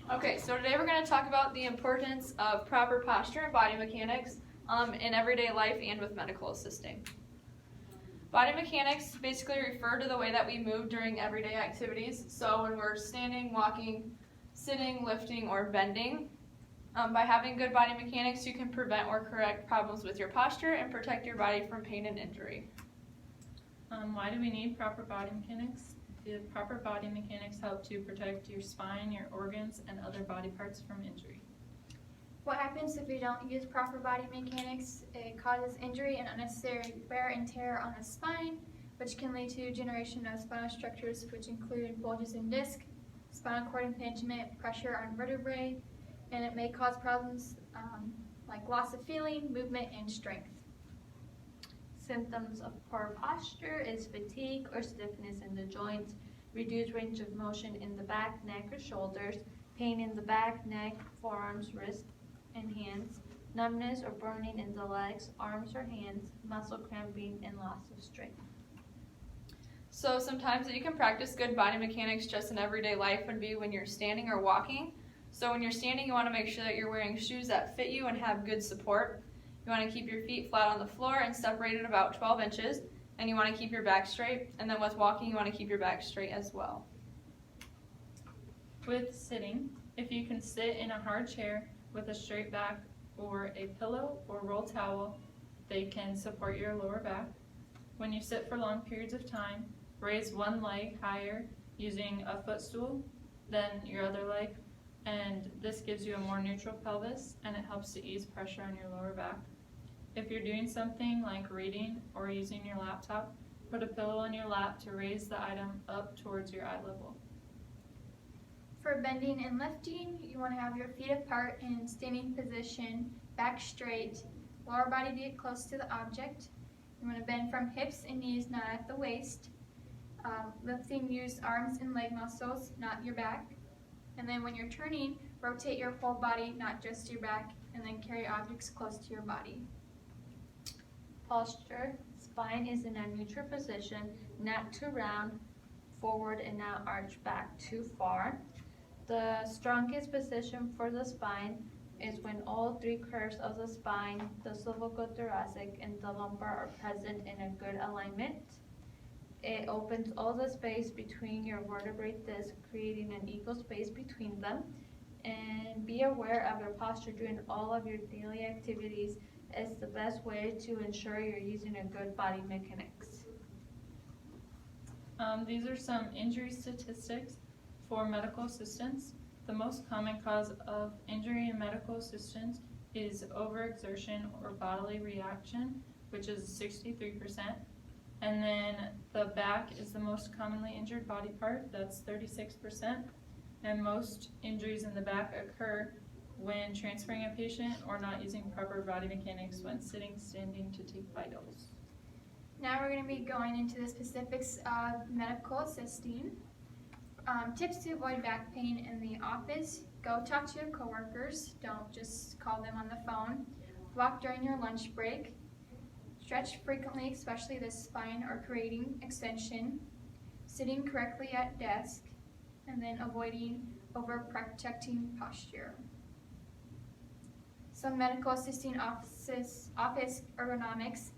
Okay, so today we're going to talk about the importance of proper posture and body mechanics in everyday life and with medical assisting. Body mechanics basically refer to the way that we move during everyday activities. So when we're standing, walking, sitting, lifting, or bending. By having good body mechanics, you can prevent or correct problems with your posture and protect your body from pain and injury. Why do we need proper body mechanics? The proper body mechanics help to protect your spine, your organs, and other body parts from injury. What happens if we don't use proper body mechanics? It causes injury and unnecessary wear and tear on the spine, which can lead to degeneration of spinal structures, which include bulges in disc, spinal cord impingement, pressure on vertebrae, and it may cause problems like loss of feeling, movement, and strength. Symptoms of poor posture is fatigue or stiffness in the joints, reduced range of motion in the back, neck, or shoulders, pain in the back, neck, forearms, wrists, and hands, numbness or burning in the legs, arms, or hands, muscle cramping, and loss of strength. So sometimes you can practice good body mechanics just in everyday life would be when you're standing or walking. So when you're standing, you want to make sure that you're wearing shoes that fit you and have good support. You want to keep your feet flat on the floor and separated about 12 inches, and you want to keep your back straight. And then with walking, you want to keep your back straight as well. With sitting, if you can sit in a hard chair with a straight back or a pillow or roll towel, they can support your lower back. When you sit for long periods of time, raise one leg higher using a footstool than your other leg, and this gives you a more neutral pelvis and it helps to ease pressure on your lower back. If you're doing something like reading or using your laptop, put a pillow on your lap to raise the item up towards your eye level. For bending and lifting, you want to have your feet apart in standing position, back straight, lower body be close to the object. You want to bend from hips and knees, not at the waist. Lifting, use arms and leg muscles, not your back. And then when you're turning, rotate your whole body, not just your back, and then carry objects close to your body. Posture, spine is in a neutral position, not too round, forward and not arched back too far. The strongest position for the spine is when all three curves of the spine, the cervicothoracic and the lumbar, are present in a good alignment. It opens all the space between your vertebrae discs, creating an equal space between them. And be aware of your posture during all of your daily activities. It's the best way to ensure you're using a good body mechanics. These are some injury statistics for medical assistants. The most common cause of injury in medical assistants is overexertion or bodily reaction, which is 63%. And then the back is the most commonly injured body part, that's 36%. And most injuries in the back occur when transferring a patient or not using proper body mechanics when sitting, standing to take vitals. Now we're going to be going into the specifics of medical assisting. Tips to avoid back pain in the office. Go talk to your coworkers. Don't just call them on the phone. Walk during your lunch break. Stretch frequently, especially the spine, or creating extension. Sitting correctly at desk. And then avoiding overprotecting posture. Some medical assisting office ergonomics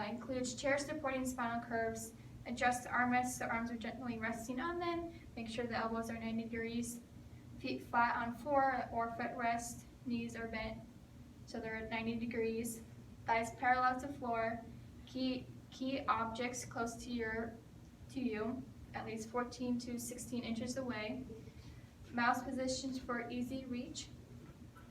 includes chairs supporting spinal curves. Adjust the armrests so arms are gently resting on them. Make sure the elbows are 90 degrees. Feet flat on floor or footrest. Knees are bent so they're at 90 degrees. Thighs parallel to floor. Key objects close to you, at least 14 to 16 inches away. Mouse positions for easy reach.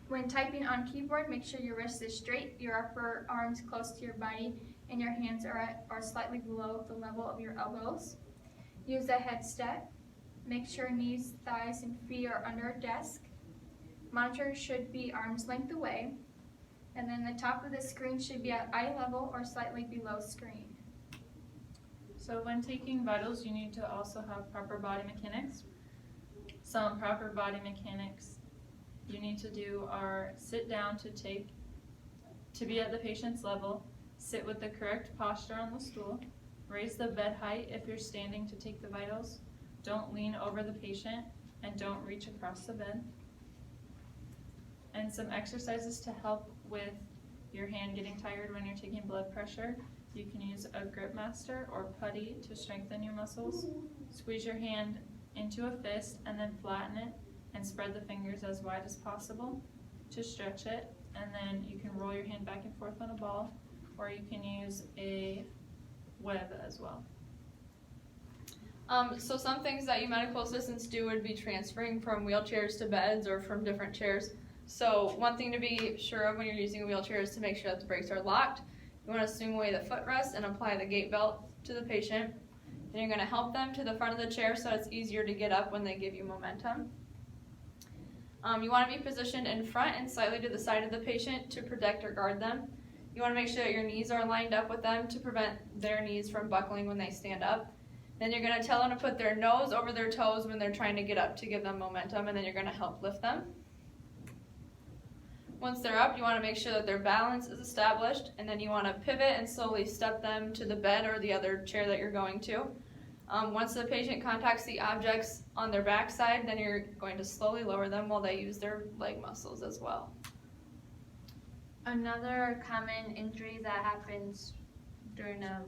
When typing on keyboard, make sure your wrist is straight, your upper arms close to your body, and your hands are slightly below the level of your elbows. Use a headset. Make sure knees, thighs, and feet are under a desk. Monitor should be arm's length away. And then the top of the screen should be at eye level or slightly below screen. So when taking vitals, you need to also have proper body mechanics. Some proper body mechanics you need to do are sit down to be at the patient's level, sit with the correct posture on the stool, raise the bed height if you're standing to take the vitals, don't lean over the patient, and don't reach across the bed. and some exercises to help with your hand getting tired when you're taking blood pressure. You can use a grip master or putty to strengthen your muscles. Squeeze your hand into a fist and then flatten it and spread the fingers as wide as possible to stretch it. And then you can roll your hand back and forth on a ball, or you can use a web as well. So some things that you medical assistants do would be transferring from wheelchairs to beds or from different chairs. So one thing to be sure of when you're using a wheelchair is to make sure that the brakes are locked. You want to swing away the footrest and apply the gait belt to the patient. Then you're going to help them to the front of the chair so it's easier to get up when they give you momentum. You want to be positioned in front and slightly to the side of the patient to protect or guard them. You want to make sure that your knees are lined up with them to prevent their knees from buckling when they stand up. Then you're going to tell them to put their nose over their toes when they're trying to get up to give them momentum, and then you're going to help lift them. Once they're up, you want to make sure that their balance is established, and then you want to pivot and slowly step them to the bed or the other chair that you're going to. Once the patient contacts the objects on their backside, then you're going to slowly lower them while they use their leg muscles as well. Another common injury that happens during a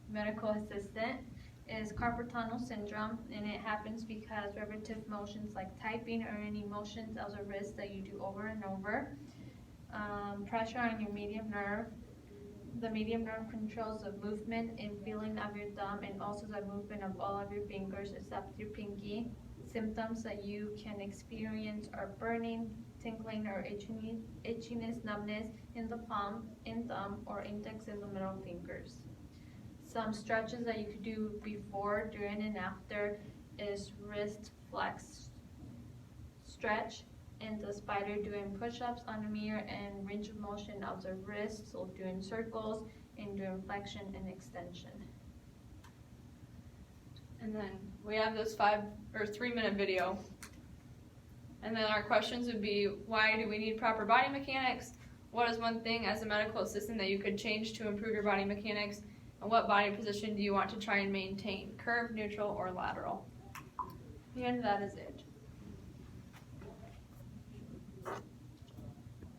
medical assistant is carpal tunnel syndrome, and it happens because repetitive motions like typing or any motions of the wrist that you do over and over. Pressure on your medium nerve. The medium nerve controls the movement and feeling of your thumb and also the movement of all of your fingers except your pinky. Symptoms that you can experience are burning, tingling, or itchiness, numbness in the palm, in thumb, or index in the middle fingers. Some stretches that you could do before, during, and after is wrist flex stretch, and the spider doing push-ups on the mirror and range of motion of the wrist, so doing circles and doing flexion and extension. And then we have this 3-minute video. And then our questions would be, why do we need proper body mechanics? What is one thing as a medical assistant that you could change to improve your body mechanics? And what body position do you want to try and maintain, curved, neutral, or lateral? And that is it.